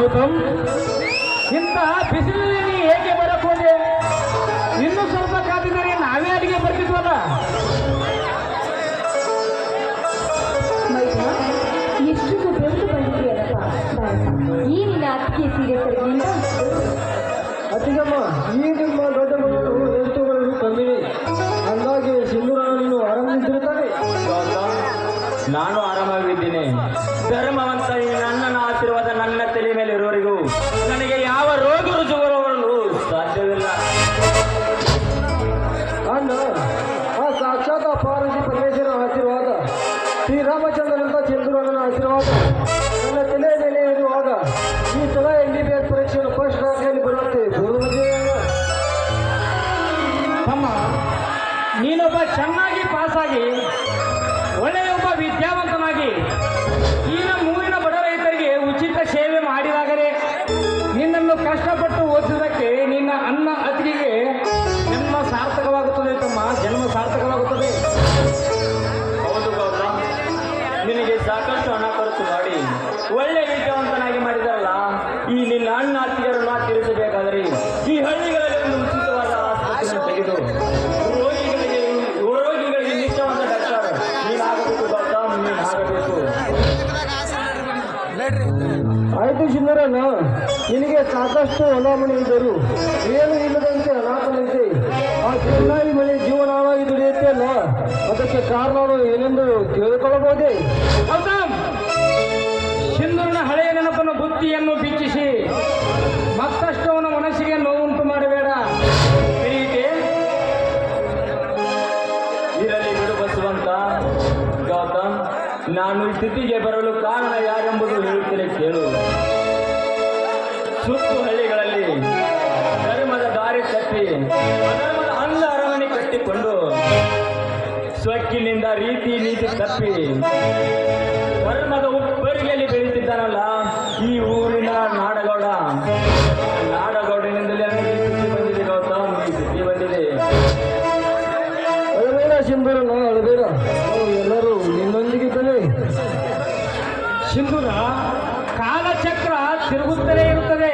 ಗೌತಮ್, ಇಂಥ ಬಿಸಿಲಿನಲ್ಲಿ ಹೇಗೆ ಬರಕ್ ಹೋದೆ? ಇನ್ನೂ ಸ್ವಲ್ಪ ಕಾದಿದ್ದರೆ ನಾವೇ ಅಲ್ಲಿಗೆ ಬರ್ತಿದ್ವಲ್ಲ. ಎಷ್ಟು ಬೆಳೆದು ಬಂದಿದೆಯಲ್ಲಪ್ಪ. ಈ ನಿನ್ನ ಅತ್ತಿಗೆ ಸೀರೆ ಸರಿಗಿಂತ ಅತ್ತಿಗಮ್ಮ, ಈ ನಿಮ್ಮ ದೊಡ್ಡ ಮಗಳು ಎಷ್ಟು ಬರೋದು ಕಮ್ಮಿ. ಹಂಗಾಗಿ ಸಿಂಧೂರನ್ನು ಆರಂಭಿಸಿರುತ್ತಾರೆ. ನಾನು ಆರಾಮಾಗಿದ್ದೀನಿ. ಧರ್ಮವಂತ ಈ ನನ್ನನ ಆಶೀರ್ವಾದ ನನ್ನ ತಲೆ ಮೇಲೆ ಇರುವವರೆಗೂ ನನಗೆ ಯಾವ ರೋಗ ರುಜುಗಳು ಬರಲು ಸಾಧ್ಯವಿಲ್ಲ. ಅಣ್ಣ, ಆ ಸಾಕ್ಷಾತ್ ಪಾರ್ವತಿ ಪರಮೇಶ್ವರನ ಆಶೀರ್ವಾದ, ಶ್ರೀರಾಮಚಂದ್ರನಂತ ಚಂದ್ರನ ಆಶೀರ್ವಾದ ನನ್ನ ತಲೆ ಮೇಲೆ ಇರುವಾಗ ಈ ಸಲ MBBS ಪರೀಕ್ಷೆಯನ್ನು ಫಸ್ಟ್ ರ್ಯಾಂಕಲ್ಲಿ ಬರುತ್ತೆ. ತಮ್ಮ, ನೀನೊಬ್ಬ ಚೆನ್ನಾಗಿ ಪಾಸಾಗಿ ಒಳ್ಳೆಯ ಒಬ್ಬ ವಿದ್ಯಾವಂತನಾಗಿ ಈ ಮೂರಿನ ಬಡ ರೈತರಿಗೆ ಉಚಿತ ಸೇವೆ ಮಾಡಿದಾಗಲೇ ನಿನ್ನನ್ನು ಕಷ್ಟಪಟ್ಟು ಓದಿಸೋದಕ್ಕೆ ನಿನ್ನ ಅನ್ನ ಅತಿಗೆ ಜನ್ಮ ಸಾರ್ಥಕವಾಗುತ್ತದೆ ತಮ್ಮ, ಜನ್ಮ ಸಾರ್ಥಕವಾಗುತ್ತದೆ. ಹೌದು ಗೌತಮ್, ನಿನಗೆ ಸಾಕಷ್ಟು ಹಣ ಖರ್ಚು ಮಾಡಿ ಒಳ್ಳೆ ವಿದ್ಯಾವಂತನಾಗಿ ಮಾಡಿದಾರಲ್ಲ, ಈ ನಿನ್ನ ಅಣ್ಣ ಅತ್ತಿಗೆರನ್ನ ತೀರಿಸಬೇಕಾದರೆ ಈ ಹಳ್ಳಿಗಳಲ್ಲಿ ಒಂದು ಉಚಿತವಾದ ಆಸ್ಪತ್ರೆಯನ್ನು ತೆಗೆದು ರೋಗಿಗಳಿಗೆ ನಿತ್ಯವಂತ ಡಾಕ್ಟರ್ ನೀನಾಗಬೇಕು ಗೌತಮ್, ನೀನಾಗಬೇಕು. ಆಯ್ತು ಸಿಂಧೂರಣ್ಣ, ನಿನಗೆ ಸಾಕಷ್ಟು ಹೊಲಮಣಿ ಇದ್ದರು ಏನು ಇಲ್ಲದಂತೆ ಅನಾಥನಂತೆ ಆ ಚೆನ್ನಾಗಿ ಮಳೆ ಜೀವನವಾಗಿ ದುಡಿಯುತ್ತೆ ಅಲ್ಲ, ಅದಕ್ಕೆ ಕಾರಣಗಳು ಏನೆಂದು ತಿಳಿದುಕೊಳ್ಳಬಹುದೇ? ಗೌತಮ್, ಸಿಂಧೂರಿನ ಹಳೆಯ ನೆನಪನ್ನು ಬುದ್ಧಿಯನ್ನು ಬಿಚ್ಚಿಸಿ ಮತ್ತಷ್ಟು ಅವನ ಮನಸ್ಸಿಗೆ ನೋವುಂಟು ಮಾಡಬೇಡ. ಪ್ರೀತಿ ಇರಲಿ ಬಿಡು ಬಸವಂತ. ಗೌತಮ್, ನಾನು ಈ ಸ್ಥಿತಿಗೆ ಬರಲು ಕಾರಣ ಯಾರೆಂಬುದು ಹೇಳುತ್ತೇನೆ ಕೇಳು. ಸುತ್ತು ಹಳ್ಳಿಗಳಲ್ಲಿ ಧರ್ಮದ ದಾರಿ ತಪ್ಪಿ ಅಧರ್ಮದ ಅಂದ ಅರಮನೆ ಕಟ್ಟಿಕೊಂಡು ಸ್ವಕ್ಕಿನಿಂದ ರೀತಿ ನೀತಿ ತಪ್ಪಿ ಧರ್ಮದ ಉಪ್ಪರಿಗೆಯಲ್ಲಿ ಬೆಳೀತಿದ್ದಾನಲ್ಲ ಈ ಊರಿನ ನಾಡಗೌಡನಿಂದಲೇ ನನಗೆ ಈ ಸ್ಥಿತಿ ಬಂದಿದೆ ಗೌತಮ್, ಈ ಸ್ಥಿತಿ ಬಂದಿದೆ. ಅಳಬೇಡ ಸಿಂಧೂರಣ್ಣ, ಅಳಬೇಡ. ನಾವು ಎಲ್ಲರೂ ನಿನ್ನೊಂದಿಗಿದ್ದೇವೆ. ಸಿಂಧೂರ, ಕಾಲಚಕ್ರ ತಿರುಗುತ್ತಲೇ ಇರುತ್ತದೆ.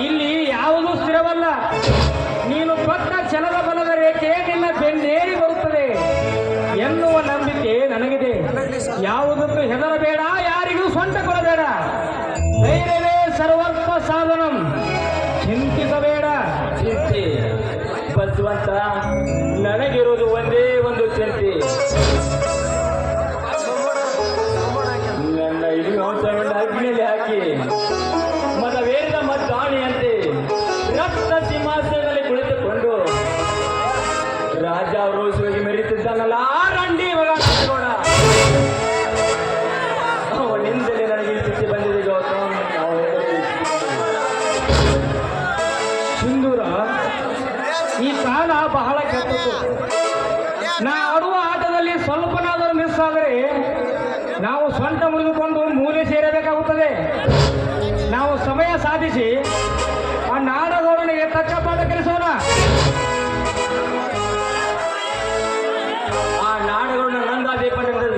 ಇಲ್ಲಿ ಯಾವುದೂ ಸ್ಥಿರವಲ್ಲ. ನೀನು ಪಕ್ಕ ಛಲದ ಬಲದ ರೇಖೆ ನಿನ್ನ ಬೆನ್ನೇರಿ ಬರುತ್ತದೆ ಎನ್ನುವ ನಂಬಿಕೆ ನನಗಿದೆ. ಯಾವುದಕ್ಕೂ ಹೆದರಬೇಡ, ಯಾರಿಗೂ ಸೊಂಟ ಕೊಡಬೇಡ. ಧೈರ್ಯವೇ ಸರ್ವರ್ಥ ಸಾಧನಂ. ಚಿಂತಿಸಬೇಡ. ಚಿಂತೆ ಬಸವಂತ, ನನಗಿರುವುದು ಒಂದೇ ಒಂದು ಚಿಂತೆ. ನನ್ನ ಇಡೀ ವಂಶವನ್ನು ಅಗ್ನಿಯಲ್ಲಿ ಹಾಕಿ ಮತವೇರಿದ ಮದ್ದಾಣಿಯಂತೆ ರಕ್ತ ಸಿಂಹಾಸನದಲ್ಲಿ ಕುಳಿತುಕೊಂಡು ರಾಜ ರೋಷವಾಗಿ ಮೆರೀತಿದ್ದಾನಲ್ಲ ಆ ರಂಡಿ ಮಗ ನೋಡ, ಅವನಿಂದಲೇ ನನಗೆ ಈ ಸ್ಥಿತಿ ಬಂದಿದೆ ಗೌತಮ್. ಸಿಂಧೂರ, ಈ ಕಾಲ ಬಹಳ ಕೆಟ್ಟದ್ದು. ನಾ ಆಡುವ ಆಟದಲ್ಲಿ ಸ್ವಲ್ಪನಾದರೂ ಮಿಸ್ ಆದರೆ ನಾವು ಸ್ವಂತ ಮುರಿದುಕೊಂಡು ಮೂಲೆ ಸೇರಬೇಕಾಗುತ್ತದೆ. ನಾವು ಸಮಯ ಸಾಧಿಸಿ ಆ ನಾಡಗೌಡನಿಗೆ ತಕ್ಕ ಪಾಠ ಕಲಿಸೋಣ. ಆ ನಾಡುಗಳನ್ನ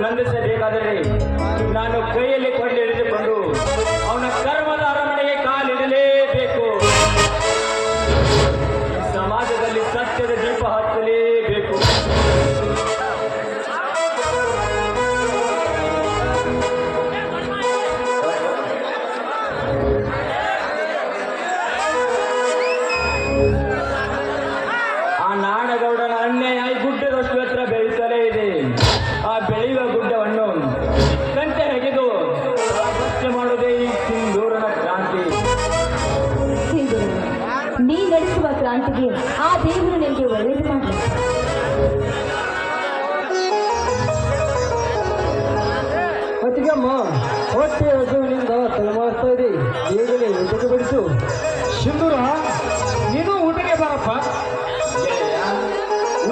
ನಂದಿಸಬೇಕಾದರೆ ನಾನು ಕೈಯಲ್ಲಿ ಕೊಂಡು ಹಿಡಿದುಕೊಂಡು ಅವನ ಕರ್ಮದ ಅರಮನೆಗೆ ಕಾಲಿಡಲೇಬೇಕು. ಸಮಾಜದಲ್ಲಿ ಸತ್ಯದ ದೀಪ ಹಚ್ಚಲೇಬೇಕು. ಆ ನಾಡಗೌಡನ ಅನ್ಯಾಯ ಗುಡ್ಡದಷ್ಟು ಹತ್ರ ಬೆಳೀತಲೇ ಇದೆ. ಆ ಬೆಳೆಯುವ ಗುಡ್ಡವನ್ನು ಕಂಟೆ ಹೆಗೆದು ಸ್ವಚ್ಛ ಮಾಡುವುದೇ ಈ ಸಿಂಧೂರನ ಕ್ರಾಂತಿ. ಸಿಂಧೂರ, ನೀ ನಡೆಸುವ ಕ್ರಾಂತಿಗೆ ಆ ದೇವರು ನಿನಗೆ ಒಳ್ಳೆಯದು ಮಾಡಲಿ. ಅತ್ತಿಗಮ್ಮ, ಹೊಟ್ಟೆ ಹಸುವಿನಿಂದ ತಲೆಮಾರ್ತಾ ಇದೆ. ಈಗಲೇ ಊಟಕ್ಕೆ ಬಡಿಸು. ಸಿಂಧೂರ, ನೀನು ಊಟಕ್ಕೆ ಬಾರಪ್ಪ. ಗೆಳೆಯ,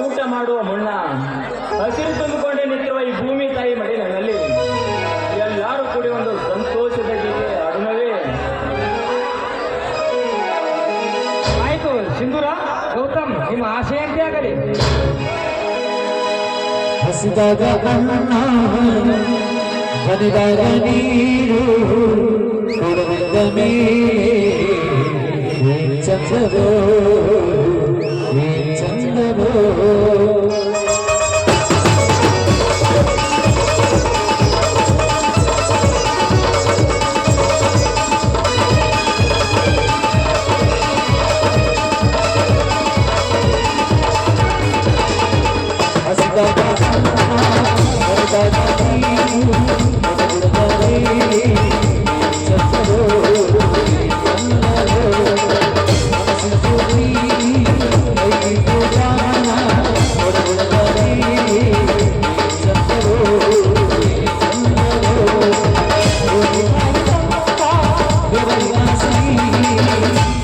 ಊಟ ಮಾಡುವ ಮುನ್ನ ಹಸಿರು ತುಂಬಿಕೊಂಡೇ ನಿಂತಿರುವ ಈ ಭೂಮಿ ತಾಯಿ ಮಡಿಲಿನಲ್ಲಿ ಎಲ್ಲರೂ ಕೂಡಿ ಒಂದು ಸಂತೋಷದ ಗೀತೆ ಆಡುನವೇ. ಆಯ್ತು ಸಿಂಧೂರ. ಗೌತಮ್, ನಿಮ್ಮ ಆಸೆಯಂತೆ ಆಗಲಿ. ಹಸಿದಾಗ ಕಣ್ಣ ಬದಿದಾಗ ನೀರು ಕೊಡುವುದ ಮೇಲೆ ಚಂದವೋ ಚಂದವೋ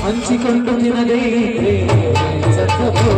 ಹಂಚಿಕೊಂಡು ನಿನಗೆ ಸತ್ತವೋ